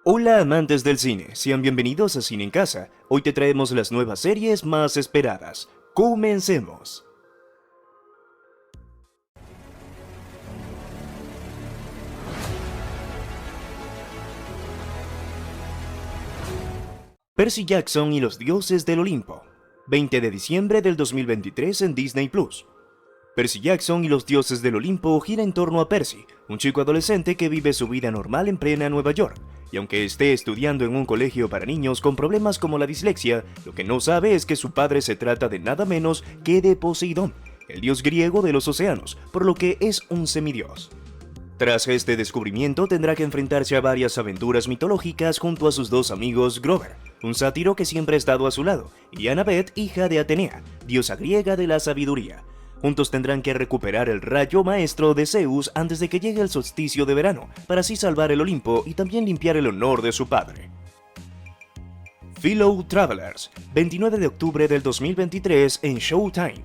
Hola amantes del cine, sean bienvenidos a Cine en Casa. Hoy te traemos las nuevas series más esperadas. ¡Comencemos! Percy Jackson y los dioses del Olimpo. 20 de diciembre del 2023 en Disney Plus. Percy Jackson y los dioses del Olimpo gira en torno a Percy, un chico adolescente que vive su vida normal en plena Nueva York. Y aunque esté estudiando en un colegio para niños con problemas como la dislexia, lo que no sabe es que su padre se trata de nada menos que de Poseidón, el dios griego de los océanos, por lo que es un semidios. Tras este descubrimiento tendrá que enfrentarse a varias aventuras mitológicas junto a sus dos amigos Grover, un sátiro que siempre ha estado a su lado, y Annabeth, hija de Atenea, diosa griega de la sabiduría. Juntos tendrán que recuperar el rayo maestro de Zeus antes de que llegue el solsticio de verano, para así salvar el Olimpo y también limpiar el honor de su padre. Fellow Travelers, 29 de octubre del 2023 en Showtime.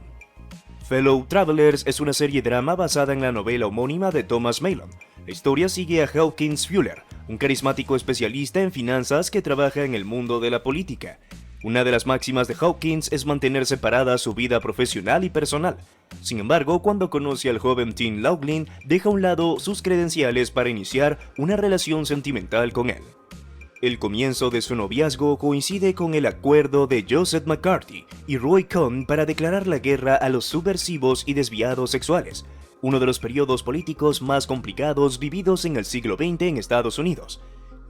Fellow Travelers es una serie drama basada en la novela homónima de Thomas Maylon. La historia sigue a Hawkins Fuller, un carismático especialista en finanzas que trabaja en el mundo de la política. Una de las máximas de Hawkins es mantener separada su vida profesional y personal. Sin embargo, cuando conoce al joven Tim Laughlin, deja a un lado sus credenciales para iniciar una relación sentimental con él. El comienzo de su noviazgo coincide con el acuerdo de Joseph McCarthy y Roy Cohn para declarar la guerra a los subversivos y desviados sexuales, uno de los periodos políticos más complicados vividos en el siglo XX en Estados Unidos.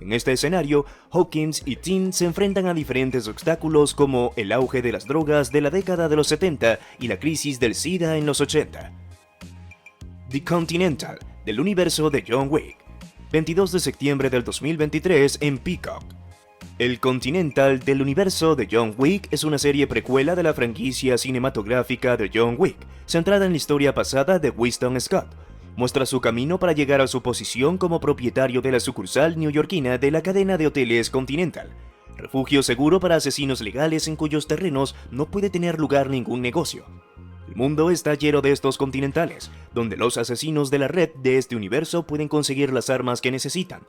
En este escenario, Hawkins y Tim se enfrentan a diferentes obstáculos como el auge de las drogas de la década de los 70 y la crisis del SIDA en los 80. The Continental, del universo de John Wick. 22 de septiembre del 2023 en Peacock. El Continental del universo de John Wick es una serie precuela de la franquicia cinematográfica de John Wick, centrada en la historia pasada de Winston Scott. Muestra su camino para llegar a su posición como propietario de la sucursal neoyorquina de la cadena de hoteles Continental, refugio seguro para asesinos legales en cuyos terrenos no puede tener lugar ningún negocio. El mundo está lleno de estos continentales, donde los asesinos de la red de este universo pueden conseguir las armas que necesitan.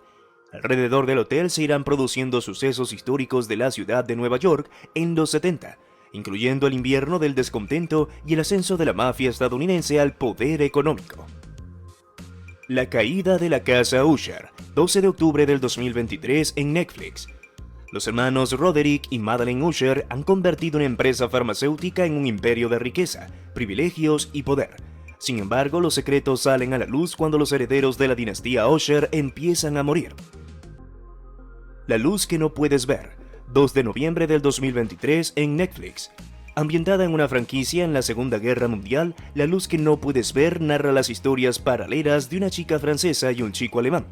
Alrededor del hotel se irán produciendo sucesos históricos de la ciudad de Nueva York en los 70, incluyendo el invierno del descontento y el ascenso de la mafia estadounidense al poder económico. La caída de la casa Usher, 12 de octubre del 2023 en Netflix. Los hermanos Roderick y Madeleine Usher han convertido una empresa farmacéutica en un imperio de riqueza, privilegios y poder. Sin embargo, los secretos salen a la luz cuando los herederos de la dinastía Usher empiezan a morir. La luz que no puedes ver, 2 de noviembre del 2023 en Netflix. Ambientada en una franquicia en la Segunda Guerra Mundial, La luz que no puedes ver narra las historias paralelas de una chica francesa y un chico alemán.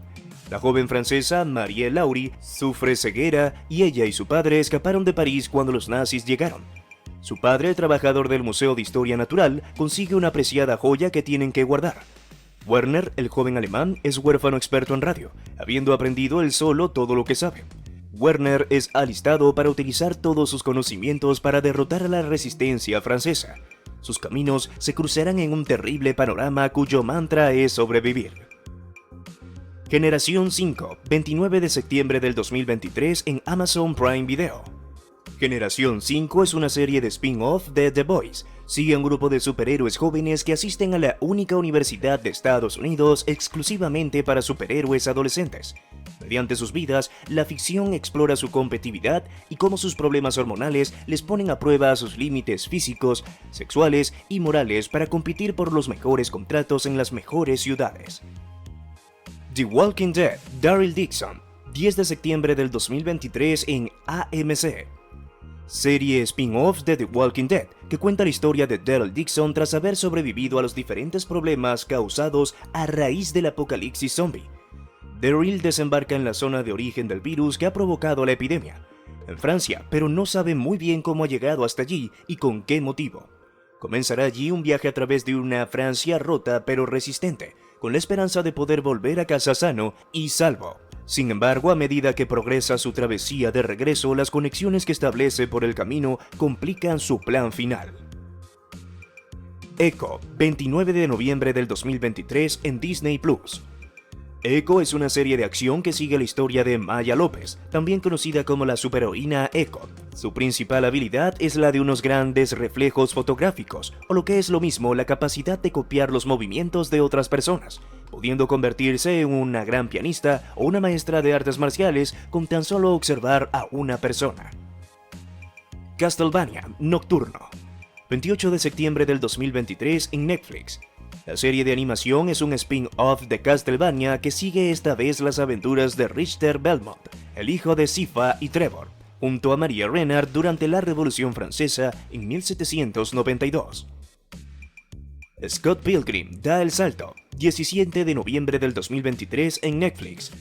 La joven francesa, Marie Laure, sufre ceguera y ella y su padre escaparon de París cuando los nazis llegaron. Su padre, trabajador del Museo de Historia Natural, consigue una apreciada joya que tienen que guardar. Werner, el joven alemán, es huérfano experto en radio, habiendo aprendido él solo todo lo que sabe. Werner es alistado para utilizar todos sus conocimientos para derrotar a la resistencia francesa. Sus caminos se cruzarán en un terrible panorama cuyo mantra es sobrevivir. Generación 5, 29 de septiembre del 2023 en Amazon Prime Video. Generación 5 es una serie de spin-off de The Boys. Sigue a un grupo de superhéroes jóvenes que asisten a la única universidad de Estados Unidos exclusivamente para superhéroes adolescentes. Mediante sus vidas, la ficción explora su competitividad y cómo sus problemas hormonales les ponen a prueba sus límites físicos, sexuales y morales para competir por los mejores contratos en las mejores ciudades. The Walking Dead, Daryl Dixon, 10 de septiembre del 2023 en AMC. Serie spin-off de The Walking Dead, que cuenta la historia de Daryl Dixon tras haber sobrevivido a los diferentes problemas causados a raíz del apocalipsis zombie. Daryl desembarca en la zona de origen del virus que ha provocado la epidemia, en Francia, pero no sabe muy bien cómo ha llegado hasta allí y con qué motivo. Comenzará allí un viaje a través de una Francia rota pero resistente, con la esperanza de poder volver a casa sano y salvo. Sin embargo, a medida que progresa su travesía de regreso, las conexiones que establece por el camino complican su plan final. Echo, 29 de noviembre del 2023 en Disney Plus. Echo es una serie de acción que sigue la historia de Maya López, también conocida como la superheroína Echo. Su principal habilidad es la de unos grandes reflejos fotográficos, o lo que es lo mismo, la capacidad de copiar los movimientos de otras personas, pudiendo convertirse en una gran pianista o una maestra de artes marciales con tan solo observar a una persona. Castlevania Nocturno. 28 de septiembre del 2023 en Netflix. La serie de animación es un spin-off de Castlevania que sigue esta vez las aventuras de Richter Belmont, el hijo de Sypha y Trevor, junto a Maria Renard durante la Revolución Francesa en 1792. Scott Pilgrim da el salto, 17 de noviembre del 2023 en Netflix.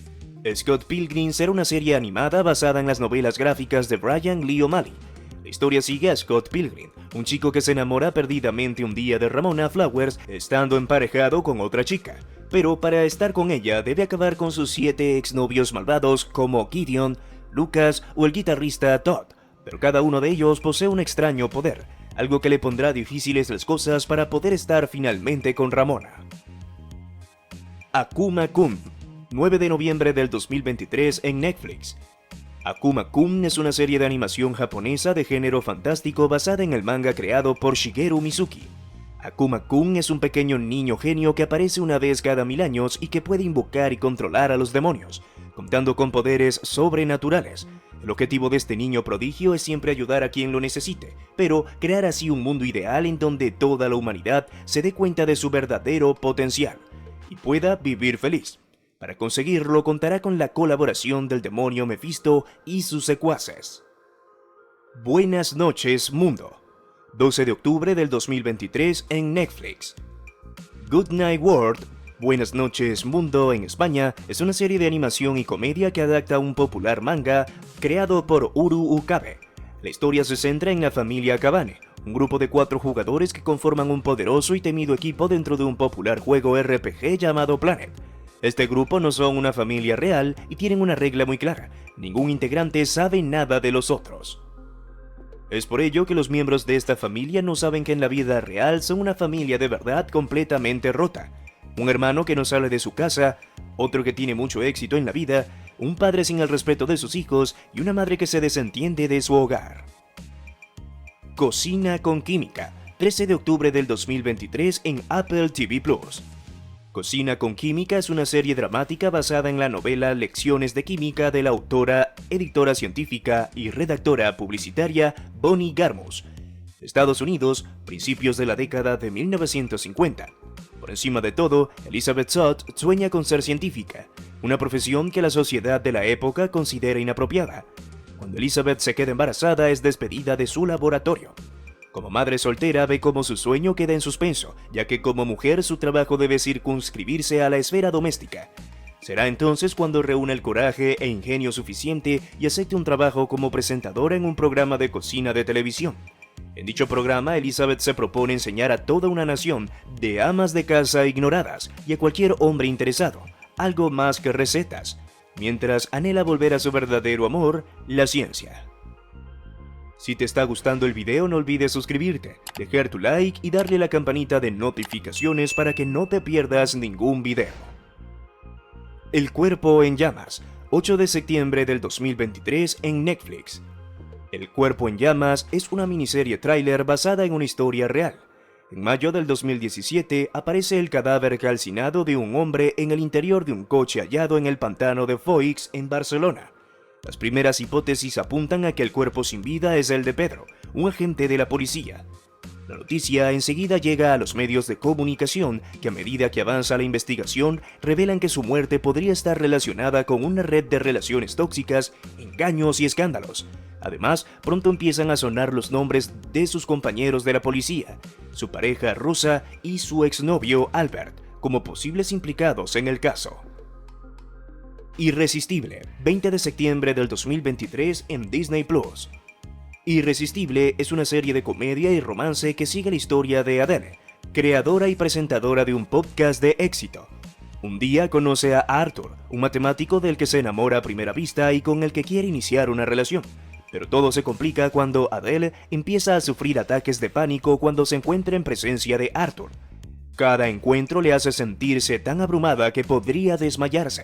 Scott Pilgrim será una serie animada basada en las novelas gráficas de Brian Lee O'Malley. La historia sigue a Scott Pilgrim, un chico que se enamora perdidamente un día de Ramona Flowers estando emparejado con otra chica, pero para estar con ella debe acabar con sus 7 exnovios malvados como Gideon, Lucas o el guitarrista Todd, pero cada uno de ellos posee un extraño poder, algo que le pondrá difíciles las cosas para poder estar finalmente con Ramona. Akuma-kun, 9 de noviembre del 2023 en Netflix. Akuma-kun es una serie de animación japonesa de género fantástico basada en el manga creado por Shigeru Mizuki. Akuma-kun es un pequeño niño genio que aparece una vez cada 1000 años y que puede invocar y controlar a los demonios, contando con poderes sobrenaturales. El objetivo de este niño prodigio es siempre ayudar a quien lo necesite, pero crear así un mundo ideal en donde toda la humanidad se dé cuenta de su verdadero potencial y pueda vivir feliz. Para conseguirlo contará con la colaboración del demonio Mephisto y sus secuaces. Buenas noches, mundo. 12 de octubre del 2023 en Netflix. Good Night World, Buenas noches, mundo en España, es una serie de animación y comedia que adapta un popular manga creado por Uru Okabe. La historia se centra en la familia Akabane, un grupo de 4 jugadores que conforman un poderoso y temido equipo dentro de un popular juego RPG llamado Planet. Este grupo no son una familia real y tienen una regla muy clara: ningún integrante sabe nada de los otros. Es por ello que los miembros de esta familia no saben que en la vida real son una familia de verdad completamente rota. Un hermano que no sale de su casa, otro que tiene mucho éxito en la vida, un padre sin el respeto de sus hijos y una madre que se desentiende de su hogar. Cocina con Química, 13 de octubre del 2023 en Apple TV+. Cocina con Química es una serie dramática basada en la novela Lecciones de Química de la autora, editora científica y redactora publicitaria Bonnie Garmus. Estados Unidos, principios de la década de 1950. Por encima de todo, Elizabeth Sott sueña con ser científica, una profesión que la sociedad de la época considera inapropiada. Cuando Elizabeth se queda embarazada, es despedida de su laboratorio. Como madre soltera, ve cómo su sueño queda en suspenso, ya que como mujer su trabajo debe circunscribirse a la esfera doméstica. Será entonces cuando reúne el coraje e ingenio suficiente y acepte un trabajo como presentadora en un programa de cocina de televisión. En dicho programa, Elizabeth se propone enseñar a toda una nación de amas de casa ignoradas y a cualquier hombre interesado algo más que recetas, mientras anhela volver a su verdadero amor, la ciencia. Si te está gustando el video, no olvides suscribirte, dejar tu like y darle a la campanita de notificaciones para que no te pierdas ningún video. El cuerpo en llamas, 8 de septiembre del 2023 en Netflix. El cuerpo en llamas es una miniserie tráiler basada en una historia real. En mayo del 2017 aparece el cadáver calcinado de un hombre en el interior de un coche hallado en el pantano de Foix en Barcelona. Las primeras hipótesis apuntan a que el cuerpo sin vida es el de Pedro, un agente de la policía. La noticia enseguida llega a los medios de comunicación que a medida que avanza la investigación revelan que su muerte podría estar relacionada con una red de relaciones tóxicas, engaños y escándalos. Además, pronto empiezan a sonar los nombres de sus compañeros de la policía, su pareja Rosa y su exnovio Albert, como posibles implicados en el caso. Irresistible, 20 de septiembre del 2023 en Disney+. Irresistible es una serie de comedia y romance que sigue la historia de Adele, creadora y presentadora de un podcast de éxito. Un día conoce a Arthur, un matemático del que se enamora a primera vista y con el que quiere iniciar una relación. Pero todo se complica cuando Adele empieza a sufrir ataques de pánico cuando se encuentra en presencia de Arthur. Cada encuentro le hace sentirse tan abrumada que podría desmayarse.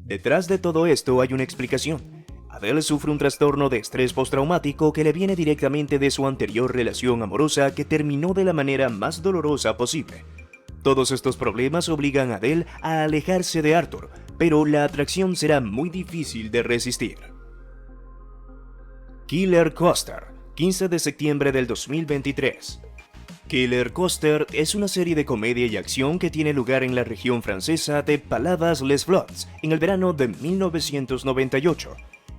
Detrás de todo esto hay una explicación. Adele sufre un trastorno de estrés postraumático que le viene directamente de su anterior relación amorosa que terminó de la manera más dolorosa posible. Todos estos problemas obligan a Adele a alejarse de Arthur, pero la atracción será muy difícil de resistir. Killer Coaster, 15 de septiembre del 2023. Killer Coaster es una serie de comedia y acción que tiene lugar en la región francesa de Palavas-les-Flots en el verano de 1998.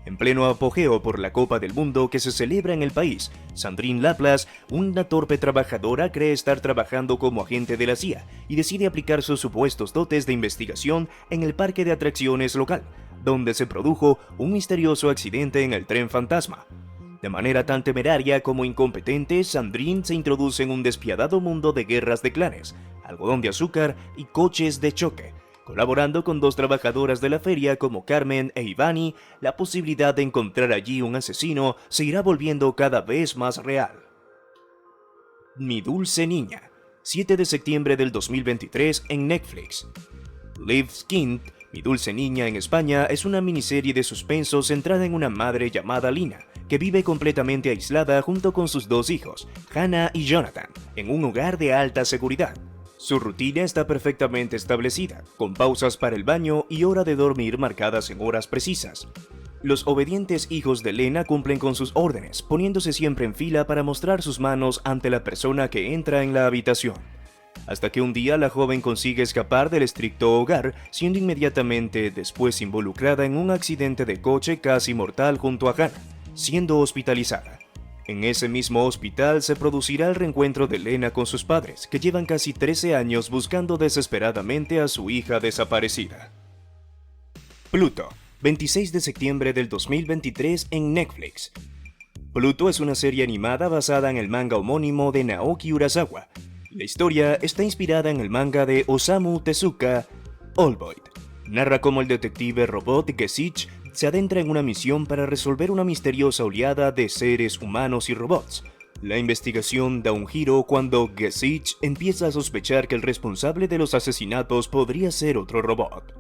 En pleno apogeo por la Copa del Mundo que se celebra en el país, Sandrine Laplace, una torpe trabajadora, cree estar trabajando como agente de la CIA y decide aplicar sus supuestos dotes de investigación en el parque de atracciones local, donde se produjo un misterioso accidente en el tren fantasma. De manera tan temeraria como incompetente, Sandrine se introduce en un despiadado mundo de guerras de clanes, algodón de azúcar y coches de choque. Colaborando con dos trabajadoras de la feria como Carmen e Ivani, la posibilidad de encontrar allí un asesino se irá volviendo cada vez más real. Mi dulce niña, 7 de septiembre del 2023 en Netflix. Live-Skinned, Mi dulce niña en España es una miniserie de suspenso centrada en una madre llamada Lina, que vive completamente aislada junto con sus dos hijos, Hannah y Jonathan, en un hogar de alta seguridad. Su rutina está perfectamente establecida, con pausas para el baño y hora de dormir marcadas en horas precisas. Los obedientes hijos de Lena cumplen con sus órdenes, poniéndose siempre en fila para mostrar sus manos ante la persona que entra en la habitación. Hasta que un día la joven consigue escapar del estricto hogar, siendo inmediatamente después involucrada en un accidente de coche casi mortal junto a Hannah, siendo hospitalizada. En ese mismo hospital se producirá el reencuentro de Lena con sus padres, que llevan casi 13 años buscando desesperadamente a su hija desaparecida. Pluto, 26 de septiembre del 2023 en Netflix. Pluto es una serie animada basada en el manga homónimo de Naoki Urasawa. La historia está inspirada en el manga de Osamu Tezuka, Oldboy. Narra cómo el detective robot Gesich se adentra en una misión para resolver una misteriosa oleada de seres humanos y robots. La investigación da un giro cuando Gesich empieza a sospechar que el responsable de los asesinatos podría ser otro robot.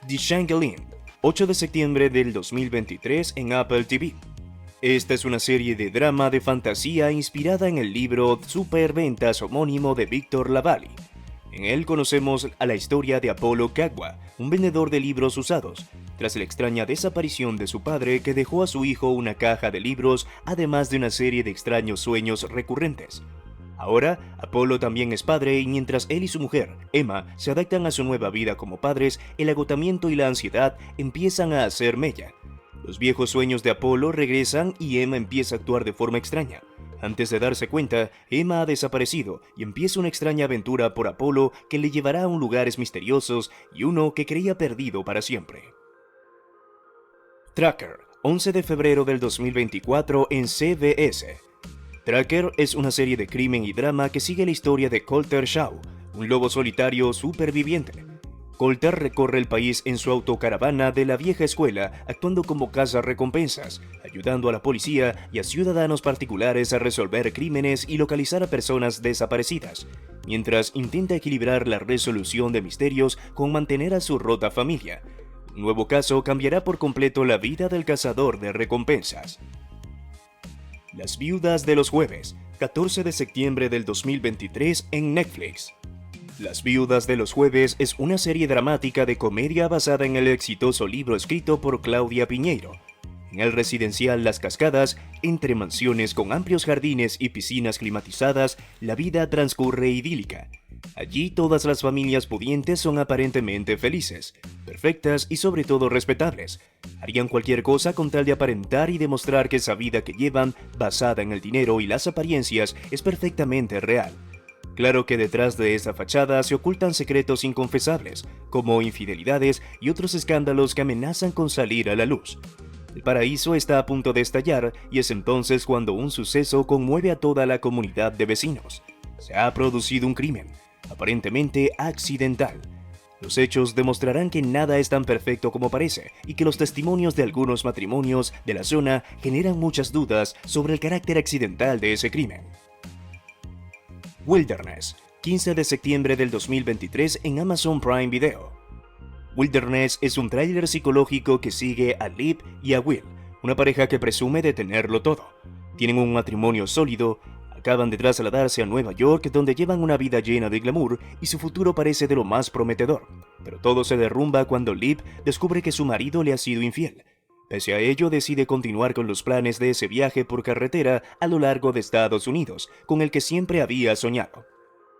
The Changeling, 8 de septiembre del 2023 en Apple TV. Esta es una serie de drama de fantasía inspirada en el libro Superventas homónimo de Víctor Lavallee. En él conocemos a la historia de Apolo Kagwa, un vendedor de libros usados, tras la extraña desaparición de su padre que dejó a su hijo una caja de libros, además de una serie de extraños sueños recurrentes. Ahora, Apolo también es padre y mientras él y su mujer, Emma, se adaptan a su nueva vida como padres, el agotamiento y la ansiedad empiezan a hacer mella. Los viejos sueños de Apolo regresan y Emma empieza a actuar de forma extraña. Antes de darse cuenta, Emma ha desaparecido y empieza una extraña aventura por Apolo que le llevará a lugares misteriosos y uno que creía perdido para siempre. Tracker, 11 de febrero del 2024 en CBS. Tracker es una serie de crimen y drama que sigue la historia de Colter Shaw, un lobo solitario superviviente. Colter recorre el país en su autocaravana de la vieja escuela, actuando como cazarrecompensas, ayudando a la policía y a ciudadanos particulares a resolver crímenes y localizar a personas desaparecidas, mientras intenta equilibrar la resolución de misterios con mantener a su rota familia. Un nuevo caso cambiará por completo la vida del cazador de recompensas. Las viudas de los jueves, 14 de septiembre del 2023 en Netflix. Las viudas de los jueves es una serie dramática de comedia basada en el exitoso libro escrito por Claudia Piñeiro. En el residencial Las Cascadas, entre mansiones con amplios jardines y piscinas climatizadas, la vida transcurre idílica. Allí todas las familias pudientes son aparentemente felices, perfectas y sobre todo respetables. Harían cualquier cosa con tal de aparentar y demostrar que esa vida que llevan, basada en el dinero y las apariencias, es perfectamente real. Claro que detrás de esa fachada se ocultan secretos inconfesables, como infidelidades y otros escándalos que amenazan con salir a la luz. El paraíso está a punto de estallar y es entonces cuando un suceso conmueve a toda la comunidad de vecinos. Se ha producido un crimen, aparentemente accidental. Los hechos demostrarán que nada es tan perfecto como parece y que los testimonios de algunos matrimonios de la zona generan muchas dudas sobre el carácter accidental de ese crimen. Wilderness, 15 de septiembre del 2023 en Amazon Prime Video. Wilderness es un tráiler psicológico que sigue a Liv y a Will, una pareja que presume de tenerlo todo. Tienen un matrimonio sólido, acaban de trasladarse a Nueva York donde llevan una vida llena de glamour y su futuro parece de lo más prometedor. Pero todo se derrumba cuando Liv descubre que su marido le ha sido infiel. Pese a ello, decide continuar con los planes de ese viaje por carretera a lo largo de Estados Unidos, con el que siempre había soñado.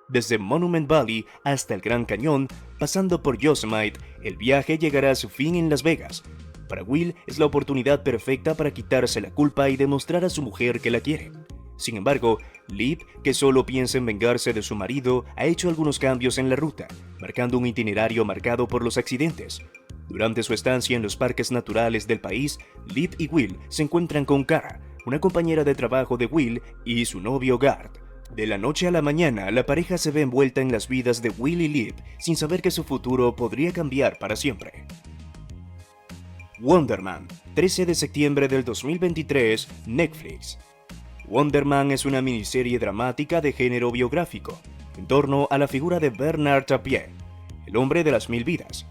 Desde Monument Valley hasta el Gran Cañón, pasando por Yosemite, el viaje llegará a su fin en Las Vegas. Para Will es la oportunidad perfecta para quitarse la culpa y demostrar a su mujer que la quiere. Sin embargo, Liv, que solo piensa en vengarse de su marido, ha hecho algunos cambios en la ruta, marcando un itinerario marcado por los accidentes. Durante su estancia en los parques naturales del país, Liv y Will se encuentran con Kara, una compañera de trabajo de Will, y su novio Garth. De la noche a la mañana, la pareja se ve envuelta en las vidas de Will y Liv, sin saber que su futuro podría cambiar para siempre. Wonder Man, 13 de septiembre del 2023, Netflix. Wonder Man es una miniserie dramática de género biográfico, en torno a la figura de Bernard Tapie, el hombre de las 1000 vidas.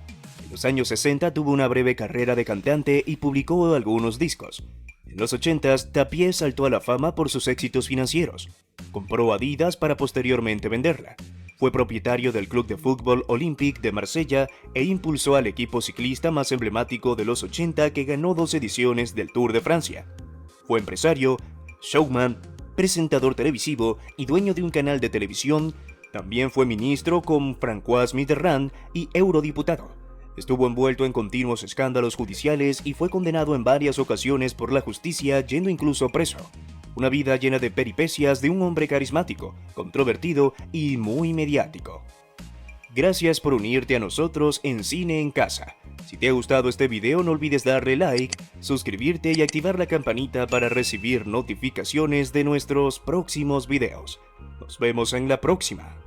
En los años 60 tuvo una breve carrera de cantante y publicó algunos discos. En los 80s, Tapie saltó a la fama por sus éxitos financieros. Compró Adidas para posteriormente venderla. Fue propietario del club de fútbol Olympique de Marsella e impulsó al equipo ciclista más emblemático de los 80 que ganó 2 ediciones del Tour de Francia. Fue empresario, showman, presentador televisivo y dueño de un canal de televisión. También fue ministro con François Mitterrand y eurodiputado. Estuvo envuelto en continuos escándalos judiciales y fue condenado en varias ocasiones por la justicia, yendo incluso preso. Una vida llena de peripecias de un hombre carismático, controvertido y muy mediático. Gracias por unirte a nosotros en Cine en Casa. Si te ha gustado este video, no olvides darle like, suscribirte y activar la campanita para recibir notificaciones de nuestros próximos videos. Nos vemos en la próxima.